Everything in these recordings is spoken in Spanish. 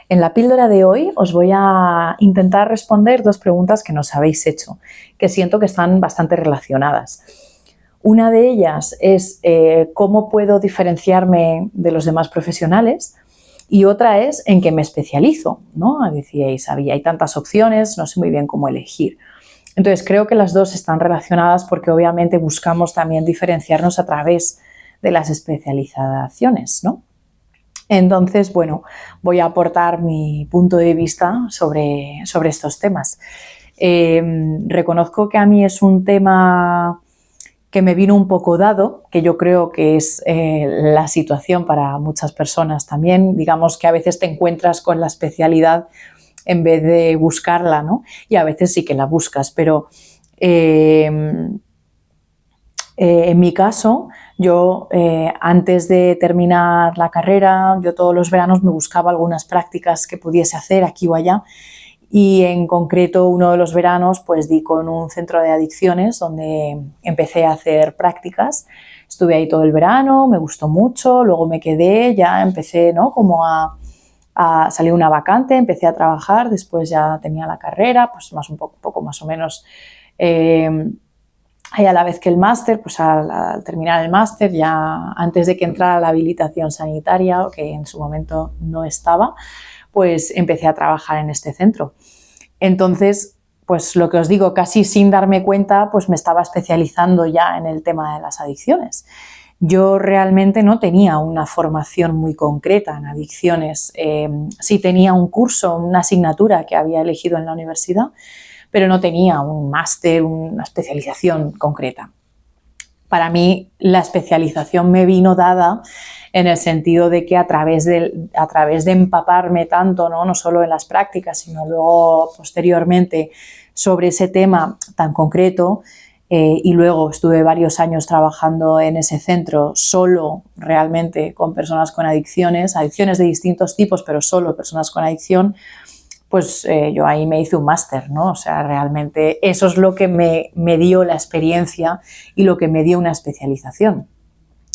En la píldora de hoy os voy a intentar responder dos preguntas que nos habéis hecho, que siento que están bastante relacionadas. Una de ellas es cómo puedo diferenciarme de los demás profesionales y otra es en qué me especializo, ¿no? Decíais, hay tantas opciones, no sé muy bien cómo elegir. Entonces creo que las dos están relacionadas porque obviamente buscamos también diferenciarnos a través de las especializaciones, ¿no? Entonces, bueno, voy a aportar mi punto de vista sobre estos temas. Reconozco que a mí es un tema que me vino un poco dado, que yo creo que es la situación para muchas personas también. Digamos que a veces te encuentras con la especialidad en vez de buscarla, ¿no? Y a veces sí que la buscas, pero en mi caso, yo antes de terminar la carrera, yo todos los veranos me buscaba algunas prácticas que pudiese hacer aquí o allá y en concreto uno de los veranos pues di con un centro de adicciones donde empecé a hacer prácticas. Estuve ahí todo el verano, me gustó mucho, luego me quedé, ya empecé, ¿no? Como a salir una vacante, empecé a trabajar, después ya tenía la carrera, pues más un poco más o menos. Y a la vez que el máster, pues al terminar el máster, ya antes de que entrara la habilitación sanitaria, que en su momento no estaba, pues empecé a trabajar en este centro. Entonces, pues lo que os digo, casi sin darme cuenta, pues me estaba especializando ya en el tema de las adicciones. Yo realmente no tenía una formación muy concreta en adicciones. Sí tenía un curso, una asignatura que había elegido en la universidad, pero no tenía un máster, una especialización concreta. Para mí la especialización me vino dada en el sentido de que a través de empaparme tanto, no solo en las prácticas, sino luego posteriormente sobre ese tema tan concreto, y luego estuve varios años trabajando en ese centro solo realmente con personas con adicciones de distintos tipos, pero solo personas con adicción, pues yo ahí me hice un máster, ¿no? O sea, realmente eso es lo que me dio la experiencia y lo que me dio una especialización.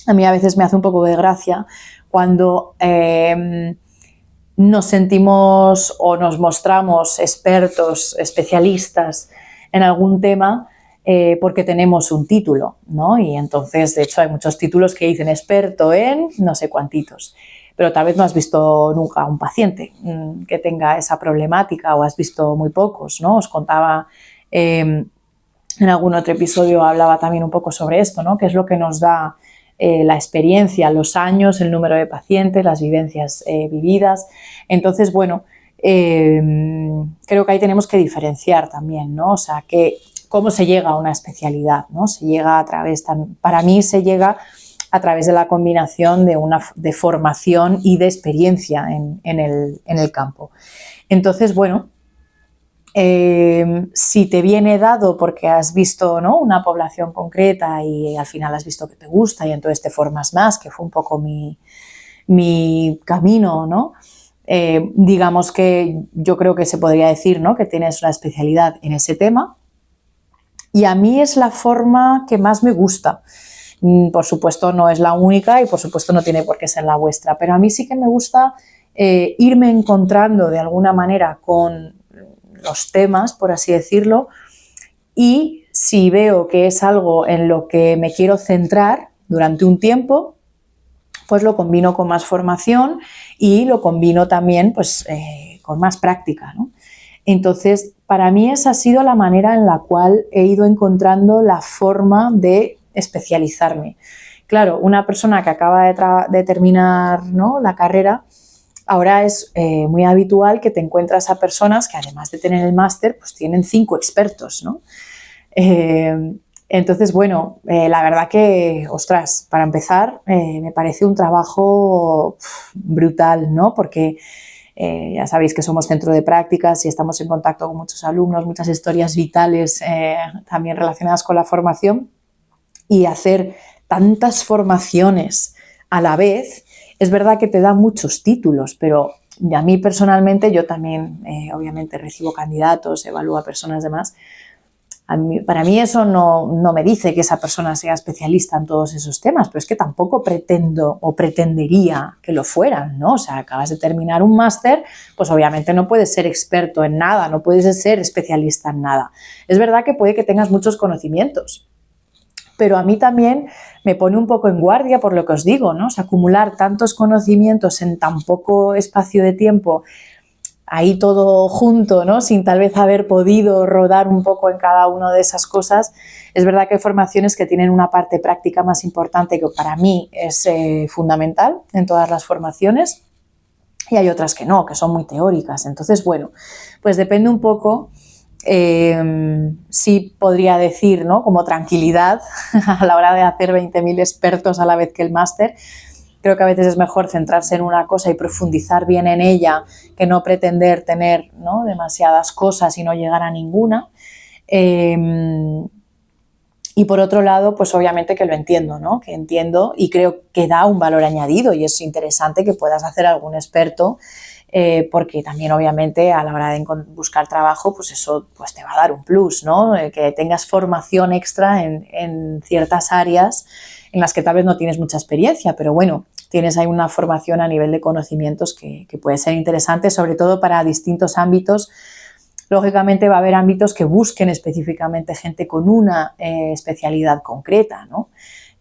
A mí a veces me hace un poco de gracia cuando nos sentimos o nos mostramos expertos, especialistas en algún tema porque tenemos un título, ¿no? Y entonces, de hecho, hay muchos títulos que dicen experto en no sé cuantitos, pero tal vez no has visto nunca a un paciente que tenga esa problemática o has visto muy pocos, ¿no? Os contaba en algún otro episodio, hablaba también un poco sobre esto, ¿no? ¿Qué es lo que nos da la experiencia, los años, el número de pacientes, las vivencias vividas? Entonces, bueno, creo que ahí tenemos que diferenciar también, ¿no? O sea, cómo se llega a una especialidad, ¿no? Se llega a través, para mí se llega a través de la combinación de formación y de experiencia en el campo. Entonces, bueno, si te viene dado porque has visto, ¿no?, una población concreta y al final has visto que te gusta y entonces te formas más, que fue un poco mi camino, ¿no? Digamos que yo creo que se podría decir, ¿no?, que tienes una especialidad en ese tema y a mí es la forma que más me gusta. Por supuesto no es la única y por supuesto no tiene por qué ser la vuestra, pero a mí sí que me gusta irme encontrando de alguna manera con los temas, por así decirlo, y si veo que es algo en lo que me quiero centrar durante un tiempo, pues lo combino con más formación y lo combino también pues, con más práctica, ¿no? Entonces, para mí esa ha sido la manera en la cual he ido encontrando la forma de especializarme. Claro, una persona que acaba de terminar, ¿no?, la carrera, ahora es muy habitual que te encuentras a personas que además de tener el máster, pues tienen 5 expertos, ¿no? Entonces, bueno, la verdad que, ostras, para empezar, me parece un trabajo brutal, ¿no? Porque ya sabéis que somos centro de prácticas y estamos en contacto con muchos alumnos, muchas historias vitales también relacionadas con la formación, y hacer tantas formaciones a la vez, es verdad que te da muchos títulos, pero a mí personalmente, yo también obviamente recibo candidatos, evalúo a personas demás. Para mí eso no me dice que esa persona sea especialista en todos esos temas, pero es que tampoco pretendo o pretendería que lo fueran, ¿no? O sea, acabas de terminar un máster, pues obviamente no puedes ser experto en nada, no puedes ser especialista en nada. Es verdad que puede que tengas muchos conocimientos, pero a mí también me pone un poco en guardia por lo que os digo, ¿no? O sea, acumular tantos conocimientos en tan poco espacio de tiempo, ahí todo junto, ¿no? Sin tal vez haber podido rodar un poco en cada una de esas cosas. Es verdad que hay formaciones que tienen una parte práctica más importante que para mí es fundamental en todas las formaciones, y hay otras que no, que son muy teóricas. Entonces, bueno, pues depende un poco. Sí podría decir, ¿no? Como tranquilidad a la hora de hacer 20.000 expertos a la vez que el máster. Creo que a veces es mejor centrarse en una cosa y profundizar bien en ella que no pretender tener, ¿no? demasiadas cosas y no llegar a ninguna. Y por otro lado, pues obviamente que lo entiendo, ¿no? Que entiendo y creo que da un valor añadido y es interesante que puedas hacer algún experto, porque también obviamente a la hora de buscar trabajo, pues eso pues te va a dar un plus, ¿no? Que tengas formación extra en ciertas áreas en las que tal vez no tienes mucha experiencia, pero bueno, tienes ahí una formación a nivel de conocimientos que puede ser interesante, sobre todo para distintos ámbitos. Lógicamente va a haber ámbitos que busquen específicamente gente con una especialidad concreta, ¿no?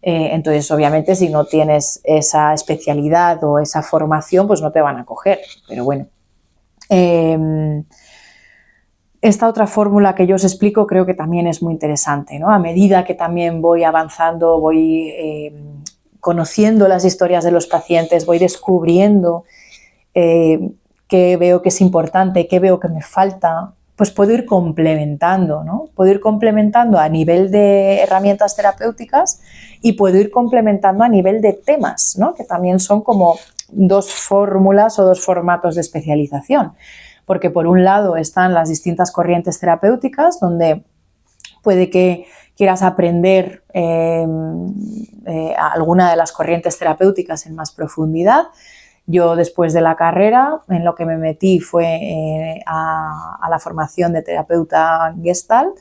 Entonces, obviamente, si no tienes esa especialidad o esa formación, pues no te van a coger. Pero bueno, esta otra fórmula que yo os explico creo que también es muy interesante, ¿no? A medida que también voy avanzando, voy conociendo las historias de los pacientes, voy descubriendo qué veo que es importante, qué veo que me falta, pues puedo ir complementando, ¿no? Puedo ir complementando a nivel de herramientas terapéuticas y puedo ir complementando a nivel de temas, ¿no? Que también son como dos fórmulas o dos formatos de especialización. Porque por un lado están las distintas corrientes terapéuticas, donde puede que quieras aprender alguna de las corrientes terapéuticas en más profundidad. Yo después de la carrera, en lo que me metí fue a la formación de terapeuta Gestalt,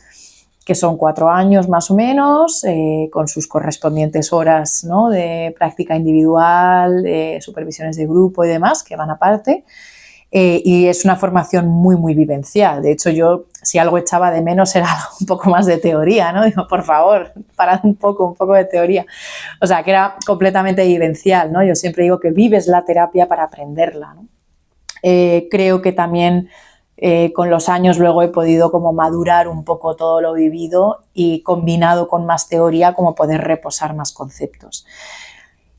que son 4 años más o menos, con sus correspondientes horas, ¿no? de práctica individual, de supervisiones de grupo y demás, que van aparte. Y es una formación muy, muy vivencial. De hecho, yo, si algo echaba de menos, era algo un poco más de teoría, ¿no? Digo, por favor, parad un poco de teoría. O sea, que era completamente vivencial, ¿no? Yo siempre digo que vives la terapia para aprenderla, ¿no? Creo que también con los años luego he podido como madurar un poco todo lo vivido y combinado con más teoría como poder reposar más conceptos.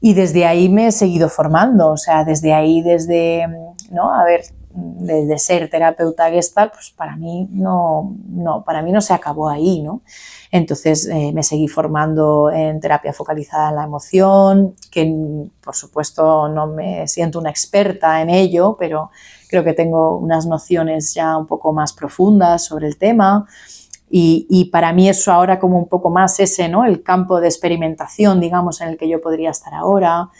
Y desde ahí me he seguido formando, o sea, desde ahí, ¿no? Desde ser terapeuta Gestalt, pues para mí no se acabó ahí, ¿no? Entonces me seguí formando en terapia focalizada en la emoción, que por supuesto no me siento una experta en ello, pero creo que tengo unas nociones ya un poco más profundas sobre el tema. Y para mí eso ahora como un poco más ese, ¿no? El campo de experimentación, digamos, en el que yo podría estar ahora.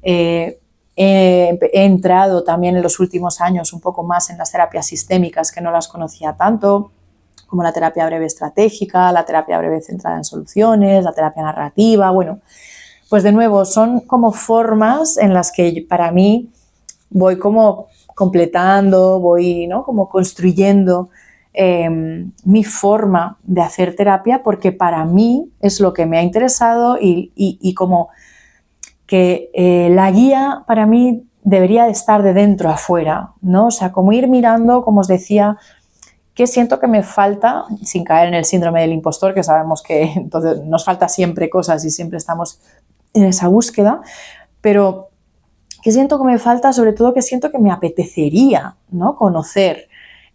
He entrado también en los últimos años un poco más en las terapias sistémicas, que no las conocía tanto, como la terapia breve estratégica, la terapia breve centrada en soluciones, la terapia narrativa. Bueno, pues de nuevo son como formas en las que para mí voy como completando, voy, ¿no? como construyendo mi forma de hacer terapia, porque para mí es lo que me ha interesado y como que la guía para mí debería de estar de dentro a afuera, ¿no? O sea, como ir mirando, como os decía, qué siento que me falta, sin caer en el síndrome del impostor, que sabemos que entonces nos falta siempre cosas y siempre estamos en esa búsqueda, pero qué siento que me falta, sobre todo que siento que me apetecería, ¿no? conocer.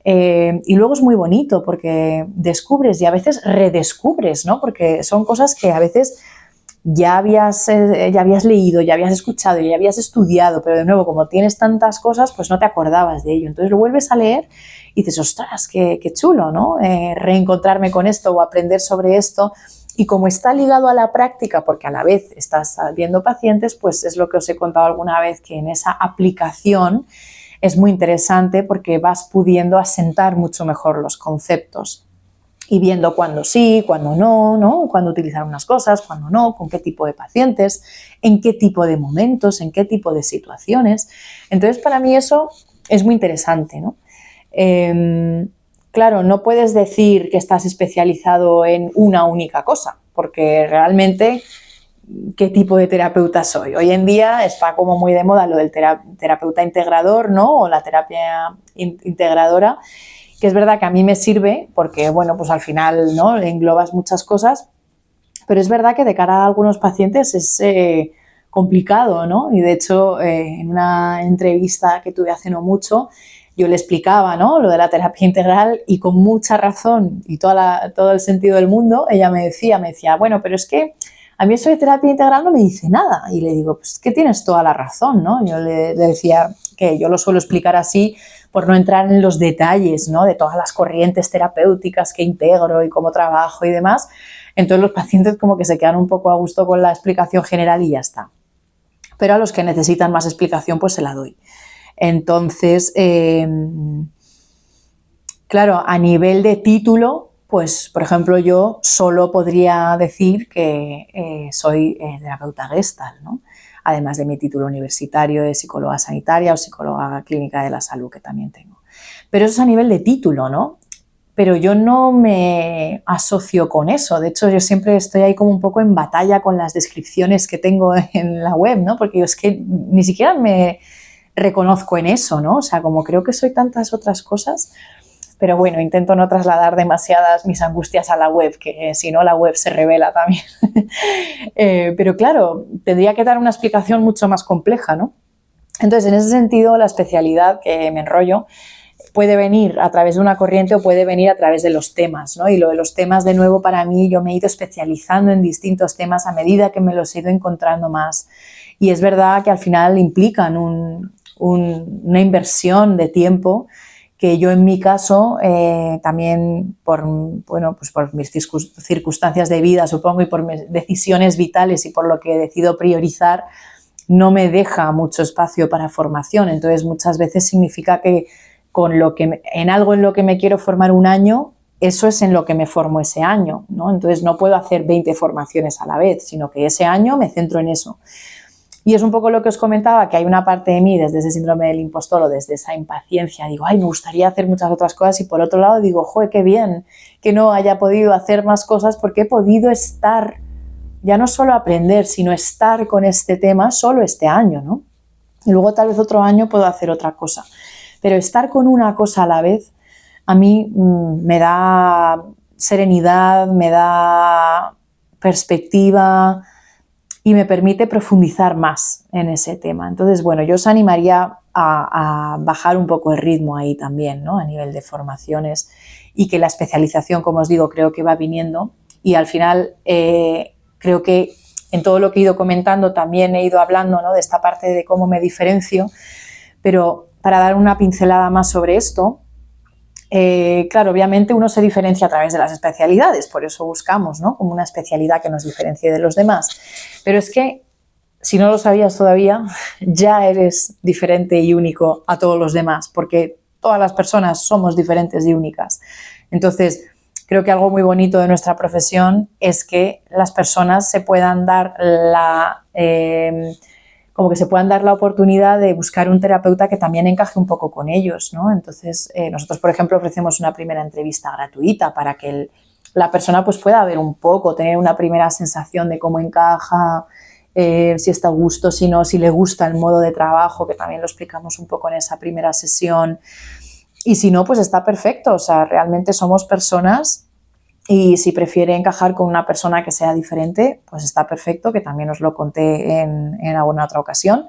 Y luego es muy bonito porque descubres y a veces redescubres, ¿no? Porque son cosas que a veces ya habías leído, ya habías escuchado, ya habías estudiado, pero de nuevo, como tienes tantas cosas, pues no te acordabas de ello. Entonces lo vuelves a leer y dices, ostras, qué chulo, ¿no? Reencontrarme con esto o aprender sobre esto. Y como está ligado a la práctica, porque a la vez estás viendo pacientes, pues es lo que os he contado alguna vez, que en esa aplicación es muy interesante porque vas pudiendo asentar mucho mejor los conceptos. y viendo cuándo sí, cuándo no, ¿no? Cuándo utilizar unas cosas, cuándo no, con qué tipo de pacientes, en qué tipo de momentos, en qué tipo de situaciones. Entonces, para mí eso es muy interesante, ¿no? Claro, no puedes decir que estás especializado en una única cosa, porque realmente, ¿qué tipo de terapeuta soy? Hoy en día está como muy de moda lo del terapeuta integrador, ¿no? O la terapia integradora, que es verdad que a mí me sirve porque, bueno, pues al final, ¿no?, englobas muchas cosas, pero es verdad que de cara a algunos pacientes es complicado, ¿no? Y de hecho, en una entrevista que tuve hace no mucho, yo le explicaba, ¿no?, lo de la terapia integral y con mucha razón y todo el sentido del mundo, ella me decía, bueno, pero es que a mí eso de terapia integral no me dice nada. Y le digo, pues que tienes toda la razón, ¿no? Yo le decía que yo lo suelo explicar así por no entrar en los detalles, ¿no?, de todas las corrientes terapéuticas que integro y cómo trabajo y demás. Entonces los pacientes como que se quedan un poco a gusto con la explicación general y ya está. Pero a los que necesitan más explicación, pues se la doy. Entonces, claro, a nivel de título, pues, por ejemplo, yo solo podría decir que soy terapeuta Gestalt, ¿no? Además de mi título universitario de psicóloga sanitaria o psicóloga clínica de la salud, que también tengo. Pero eso es a nivel de título, ¿no? Pero yo no me asocio con eso. De hecho, yo siempre estoy ahí como un poco en batalla con las descripciones que tengo en la web, ¿no? Porque yo es que ni siquiera me reconozco en eso, ¿no? O sea, como creo que soy tantas otras cosas, pero bueno, intento no trasladar demasiadas mis angustias a la web, que si no la web se revela también. Pero claro, tendría que dar una explicación mucho más compleja, ¿no? Entonces, en ese sentido, la especialidad, que me enrollo, puede venir a través de una corriente o puede venir a través de los temas, ¿no? Y lo de los temas, de nuevo, para mí, yo me he ido especializando en distintos temas a medida que me los he ido encontrando más. Y es verdad que al final implican una inversión de tiempo que yo en mi caso también pues por mis circunstancias de vida, supongo, y por mis decisiones vitales y por lo que decido priorizar, no me deja mucho espacio para formación. Entonces muchas veces significa que en algo en lo que me quiero formar un año, eso es en lo que me formo ese año, ¿no? Entonces no puedo hacer 20 formaciones a la vez, sino que ese año me centro en eso. Y es un poco lo que os comentaba, que hay una parte de mí desde ese síndrome del impostor o desde esa impaciencia, digo, ay, me gustaría hacer muchas otras cosas, y por otro lado digo, joder, qué bien que no haya podido hacer más cosas porque he podido estar, ya no solo aprender, sino estar con este tema solo este año, ¿no? Y luego tal vez otro año puedo hacer otra cosa. Pero estar con una cosa a la vez a mí me da serenidad, me da perspectiva y me permite profundizar más en ese tema. Entonces, bueno, yo os animaría a bajar un poco el ritmo ahí también, ¿no?, a nivel de formaciones, y que la especialización, como os digo, creo que va viniendo, y al final creo que en todo lo que he ido comentando también he ido hablando, ¿no?, de esta parte de cómo me diferencio, pero para dar una pincelada más sobre esto, claro, obviamente uno se diferencia a través de las especialidades, por eso buscamos, ¿no?, como una especialidad que nos diferencie de los demás. Pero es que, si no lo sabías todavía, ya eres diferente y único a todos los demás, porque todas las personas somos diferentes y únicas. Entonces, creo que algo muy bonito de nuestra profesión es que las personas se puedan dar como que se puedan dar la oportunidad de buscar un terapeuta que también encaje un poco con ellos, ¿no? Entonces, nosotros, por ejemplo, ofrecemos una primera entrevista gratuita para que la persona pues pueda ver un poco, tener una primera sensación de cómo encaja, si está a gusto, si no, si le gusta el modo de trabajo, que también lo explicamos un poco en esa primera sesión. Y si no, pues está perfecto. O sea, realmente somos personas, y si prefiere encajar con una persona que sea diferente, pues está perfecto, que también os lo conté en alguna otra ocasión,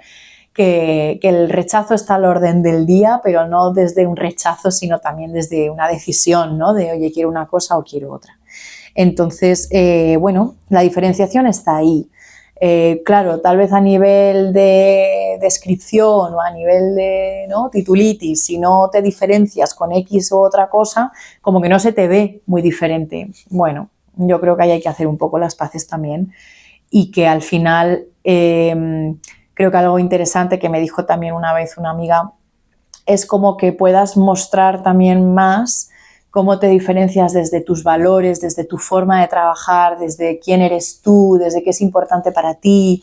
que el rechazo está al orden del día, pero no desde un rechazo, sino también desde una decisión, ¿no?, de, oye, quiero una cosa o quiero otra. Entonces, bueno, la diferenciación está ahí. Claro, tal vez a nivel de descripción o a nivel de, ¿no?, titulitis, si no te diferencias con X u otra cosa, como que no se te ve muy diferente. Bueno, yo creo que ahí hay que hacer un poco las paces también, y que al final creo que algo interesante que me dijo también una vez una amiga es como que puedas mostrar también más cómo te diferencias desde tus valores, desde tu forma de trabajar, desde quién eres tú, desde qué es importante para ti,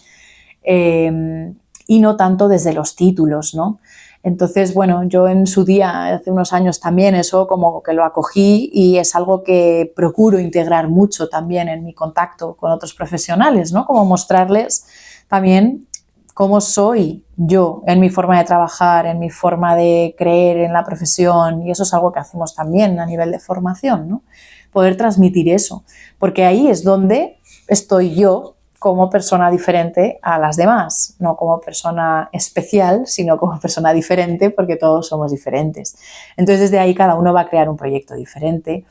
y no tanto desde los títulos, ¿no? Entonces, bueno, yo en su día, hace unos años también, eso como que lo acogí y es algo que procuro integrar mucho también en mi contacto con otros profesionales, ¿no? Como mostrarles también cómo soy yo en mi forma de trabajar, en mi forma de creer en la profesión, y eso es algo que hacemos también a nivel de formación, ¿no? Poder transmitir eso, porque ahí es donde estoy yo como persona diferente a las demás, no como persona especial, sino como persona diferente, porque todos somos diferentes. Entonces, desde ahí cada uno va a crear un proyecto diferente,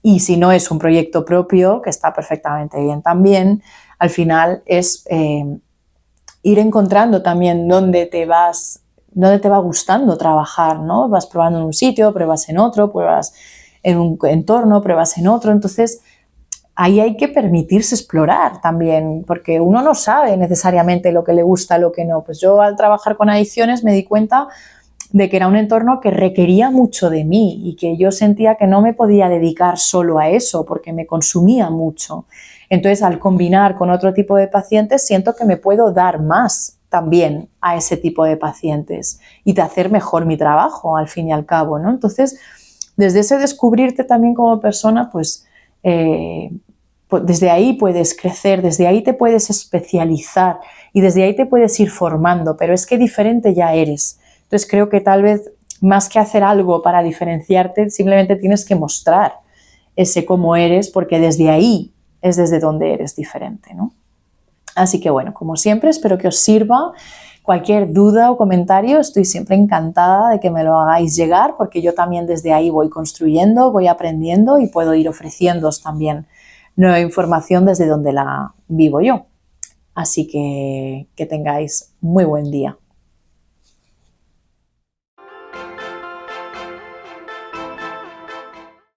y si no es un proyecto propio, que está perfectamente bien también, al final es ir encontrando también dónde te va gustando trabajar, ¿no? Vas probando en un sitio, pruebas en otro, pruebas en un entorno, pruebas en otro, entonces ahí hay que permitirse explorar también, porque uno no sabe necesariamente lo que le gusta, lo que no. Pues yo al trabajar con adicciones me di cuenta de que era un entorno que requería mucho de mí y que yo sentía que no me podía dedicar solo a eso porque me consumía mucho. Entonces, al combinar con otro tipo de pacientes, siento que me puedo dar más también a ese tipo de pacientes y de hacer mejor mi trabajo, al fin y al cabo, ¿no? Entonces, desde ese descubrirte también como persona, pues desde ahí puedes crecer, desde ahí te puedes especializar y desde ahí te puedes ir formando, pero es que diferente ya eres. Entonces creo que tal vez más que hacer algo para diferenciarte, simplemente tienes que mostrar ese cómo eres, porque desde ahí es desde donde eres diferente, ¿no? Así que bueno, como siempre, espero que os sirva. Cualquier duda o comentario, estoy siempre encantada de que me lo hagáis llegar, porque yo también desde ahí voy construyendo, voy aprendiendo y puedo ir ofreciéndoos también nueva información desde donde la vivo yo. Así que tengáis muy buen día.